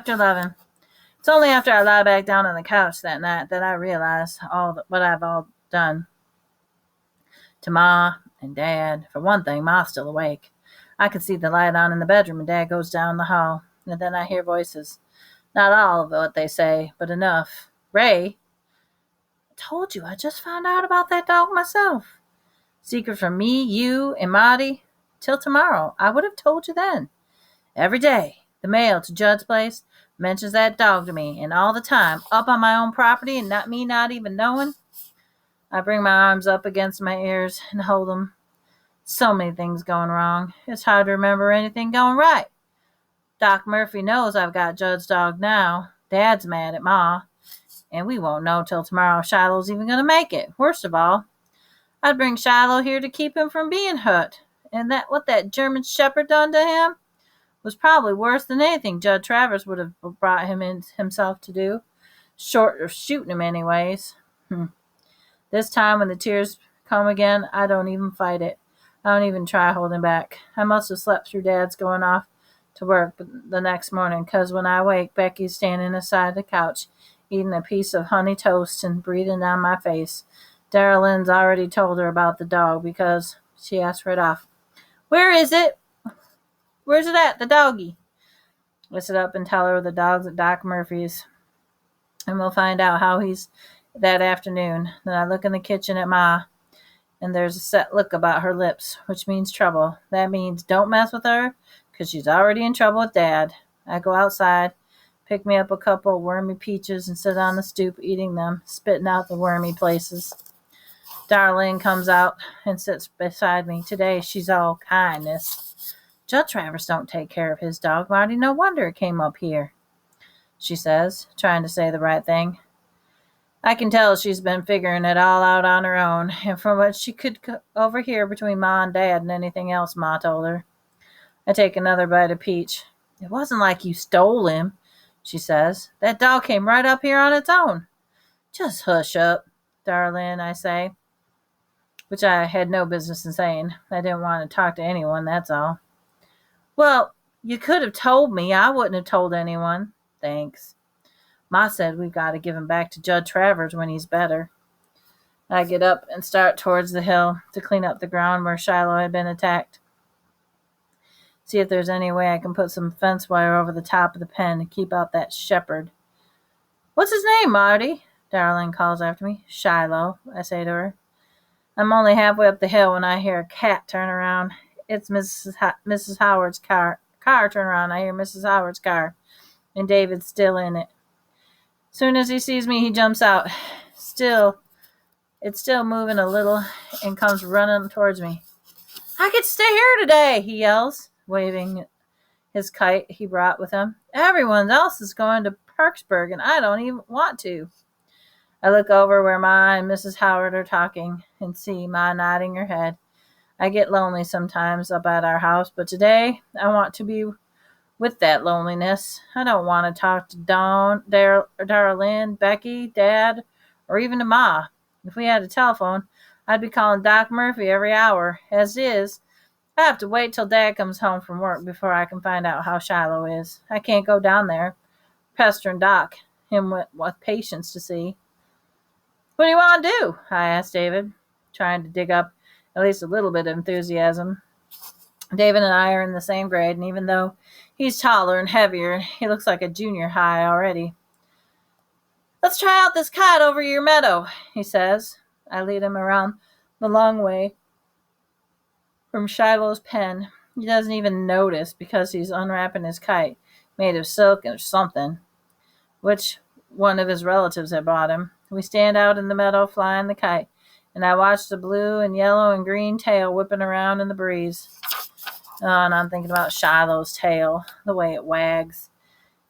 Chapter 11. It's only after I lie back down on the couch that night that I realize what I've all done to Ma and Dad. For one thing, Ma's still awake. I can see the light on in the bedroom, and Dad goes down the hall. And then I hear voices. Not all of what they say, but enough. Ray, I told you, I just found out about that dog myself. Secret from me, you, and Marty. Till tomorrow. I would have told you then. Every day, the mail to Judd's place mentions that dog to me, and all the time, up on my own property and not even knowing. I bring my arms up against my ears and hold them. So many things going wrong. It's hard to remember anything going right. Doc Murphy knows I've got Judd's dog now. Dad's mad at Ma, and we won't know till tomorrow if Shiloh's even going to make it. Worst of all, I'd bring Shiloh here to keep him from being hurt, and what that German shepherd done to him was probably worse than anything Judd Travers would have brought him in himself to do, short of shooting him anyways. This time when the tears come again, I don't even fight it. I don't even try holding back. I must have slept through Dad's going off to work the next morning, because when I wake, Becky's standing aside the couch, eating a piece of honey toast and breathing down my face. Darrell Lynn's already told her about the dog because she asked right off, "Where is it? Where's it at, the doggy?" I sit up and tell her the dog's at Doc Murphy's, and we'll find out how he's that afternoon. Then I look in the kitchen at Ma, and there's a set look about her lips, which means trouble. That means don't mess with her, because she's already in trouble with Dad. I go outside, pick me up a couple of wormy peaches, and sit on the stoop eating them, spitting out the wormy places. Darlene comes out and sits beside me. Today she's all kindness. "Judd Travers don't take care of his dog, Marty. No wonder it came up here," she says, trying to say the right thing. I can tell she's been figuring it all out on her own, and from what she could overhear between Ma and Dad and anything else Ma told her. I take another bite of peach. "It wasn't like you stole him," she says. "That dog came right up here on its own." "Just hush up, Darlene," I say, which I had no business in saying. I didn't want to talk to anyone, that's all. "Well, you could have told me. I wouldn't have told anyone." "Thanks. Ma said we've got to give him back to Judd Travers when he's better." I get up and start towards the hill to clean up the ground where Shiloh had been attacked. See if there's any way I can put some fence wire over the top of the pen to keep out that shepherd. "What's his name, Marty?" Darlene calls after me. "Shiloh," I say to her. I'm only halfway up the hill when I hear a cat turn around. It's Mrs. Howard's car. Turn around. I hear Mrs. Howard's car, and David's still in it. Soon as he sees me, he jumps out. It's still moving a little and comes running towards me. "I could stay here today," he yells, waving his kite he brought with him. "Everyone else is going to Parksburg, and I don't even want to." I look over where Ma and Mrs. Howard are talking and see Ma nodding her head. I get lonely sometimes up at our house, but today I want to be with that loneliness. I don't want to talk to Dawn, Darlene, Becky, Dad, or even to Ma. If we had a telephone, I'd be calling Doc Murphy every hour. As it is, I have to wait till Dad comes home from work before I can find out how Shiloh is. I can't go down there, pestering Doc, him with patience to see. "What do you want to do?" I asked David, trying to dig up at least a little bit of enthusiasm. David and I are in the same grade, and even though he's taller and heavier, he looks like a junior high already. "Let's try out this kite over your meadow," he says. I lead him around the long way from Shiloh's pen. He doesn't even notice because he's unwrapping his kite, made of silk or something, which one of his relatives had bought him. We stand out in the meadow flying the kite, and I watch the blue and yellow and green tail whipping around in the breeze. Oh, and I'm thinking about Shiloh's tail, the way it wags.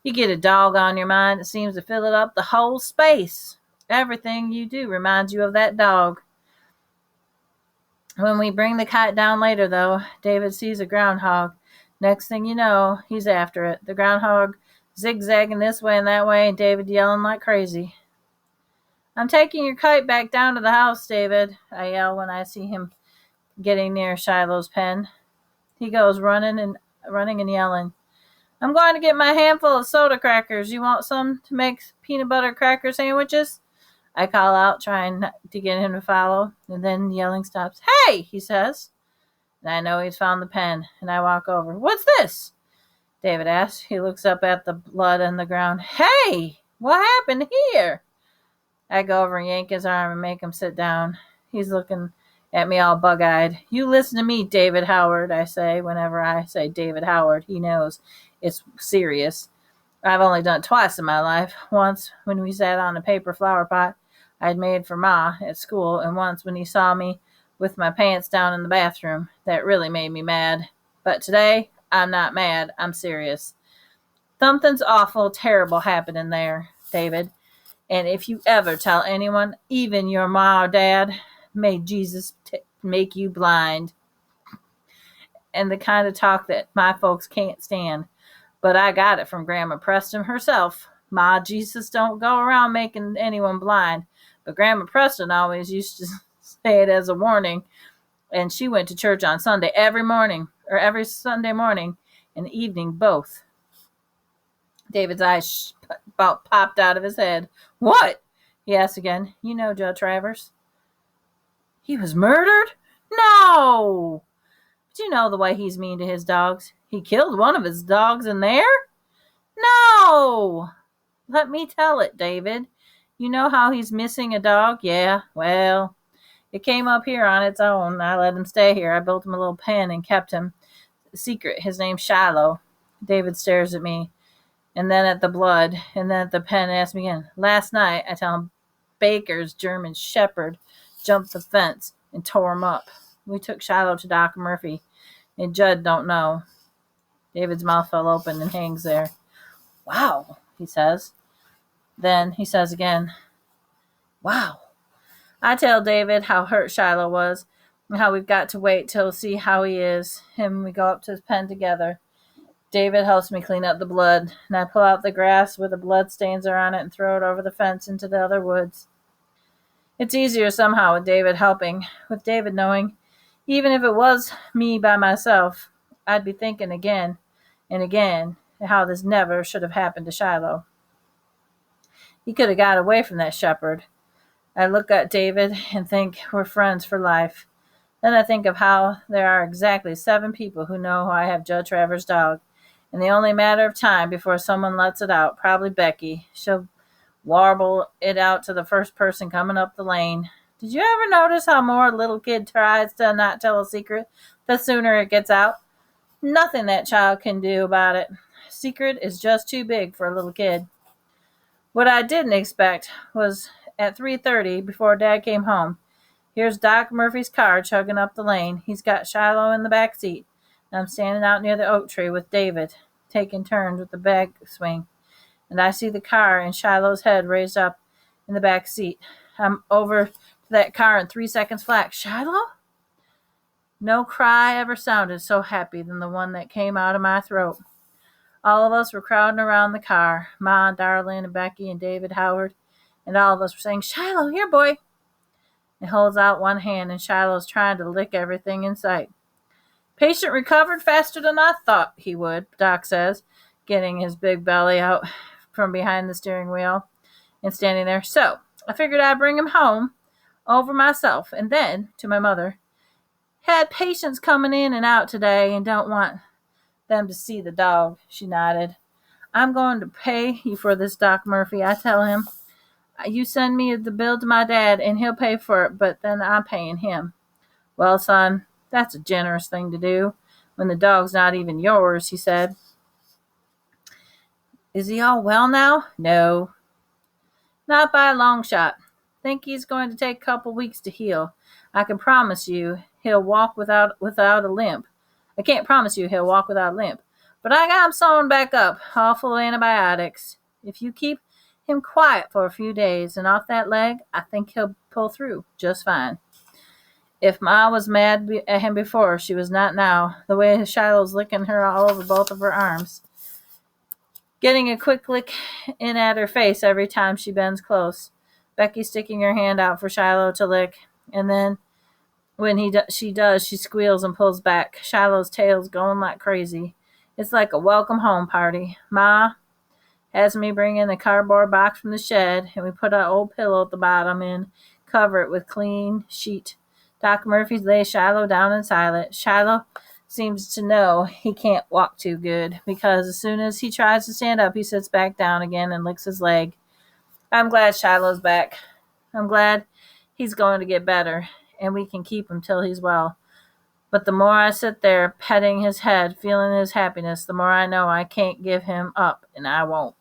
You get a dog on your mind, it seems to fill it up the whole space. Everything you do reminds you of that dog. When we bring the kite down later, though, David sees a groundhog. Next thing you know, he's after it. The groundhog zigzagging this way and that way, and David yelling like crazy. "I'm taking your kite back down to the house, David," I yell when I see him getting near Shiloh's pen. He goes running and yelling. I'm going to get my handful of soda crackers. You want some to make peanut butter cracker sandwiches? I call out, trying to get him to follow, and then yelling stops. Hey, he says. And I know he's found the pen, and I walk over. What's this? David asks. He looks up at the blood on the ground. Hey, what happened here? I go over and yank his arm and make him sit down. He's looking at me all bug-eyed. You listen to me, David Howard, I say. Whenever I say David Howard, he knows it's serious. I've only done it twice in my life. Once when we sat on a paper flower pot I'd made for Ma at school, and once when he saw me with my pants down in the bathroom. That really made me mad. But today, I'm not mad. I'm serious. Something's awful terrible happening there, David. And if you ever tell anyone, even your ma or dad, may Jesus make you blind. And the kind of talk that my folks can't stand. But I got it from Grandma Preston herself. Ma Jesus don't go around making anyone blind. But Grandma Preston always used to say it as a warning. And she went to church on Sunday every Sunday morning and evening both. David's eyes about popped out of his head. What? He asked again. You know Judge Travers. He was murdered? No! But you know the way he's mean to his dogs. He killed one of his dogs in there? No! Let me tell it, David. You know how he's missing a dog? Yeah, well, it came up here on its own. I let him stay here. I built him a little pen and kept him secret. His name's Shiloh. David stares at me, and then at the blood, and then at the pen, and asks me again. Last night, I tell him Baker's German Shepherd jumped the fence and tore him up. We took Shiloh to Doc Murphy, and Judd don't know. David's mouth fell open and hangs there. Wow, he says. Then he says again, wow. I tell David how hurt Shiloh was and how we've got to wait till see how he is. And we go up to his pen together. David helps me clean up the blood, and I pull out the grass where the blood stains are on it and throw it over the fence into the other woods. It's easier somehow with David helping, with David knowing, even if it was me by myself, I'd be thinking again and again how this never should have happened to Shiloh. He could have got away from that shepherd. I look at David and think we're friends for life. Then I think of how there are exactly 7 people who know I have Judge Travers' dog, and the only matter of time before someone lets it out, probably Becky. She'll warble it out to the first person coming up the lane. Did you ever notice how more a little kid tries to not tell a secret, the sooner it gets out? Nothing that child can do about it. Secret is just too big for a little kid. What I didn't expect was at 3:30, before Dad came home, here's Doc Murphy's car chugging up the lane. He's got Shiloh in the back seat, and I'm standing out near the oak tree with David, taking turns with the bag swing. And I see the car and Shiloh's head raised up in the back seat. I'm over to that car in 3 seconds flat. Shiloh? No cry ever sounded so happy than the one that came out of my throat. All of us were crowding around the car, Ma, Darlene, and Becky, and David Howard, and all of us were saying, Shiloh, here, boy. He holds out one hand, and Shiloh's trying to lick everything in sight. Patient recovered faster than I thought he would, Doc says, getting his big belly out from behind the steering wheel and standing there. So I figured I'd bring him home over myself, and then, to my mother, had patients coming in and out today and don't want them to see the dog, she nodded. I'm going to pay you for this, Doc Murphy, I tell him. You send me the bill to my dad, and he'll pay for it, but then I'm paying him. Well, son, that's a generous thing to do, when the dog's not even yours, he said. Is he all well now? No. Not by a long shot. Think he's going to take a couple weeks to heal. I can promise you he'll walk without a limp. I can't promise you he'll walk without a limp. But I got him sewn back up, all full of antibiotics. If you keep him quiet for a few days and off that leg, I think he'll pull through just fine. If Ma was mad at him before, she was not now, the way Shiloh's licking her all over both of her arms, getting a quick lick in at her face every time she bends close. Becky sticking her hand out for Shiloh to lick, and then when she does, she squeals and pulls back. Shiloh's tail's going like crazy, It's like a welcome home party. Ma has me bring in the cardboard box from the shed, and we put an old pillow at the bottom and cover it with clean sheet. Doc Murphy lays Shiloh down inside it. Shiloh seems to know he can't walk too good, because as soon as he tries to stand up, he sits back down again and licks his leg. I'm glad Shiloh's back. I'm glad he's going to get better, and we can keep him till he's well. But the more I sit there petting his head, feeling his happiness, the more I know I can't give him up, and I won't.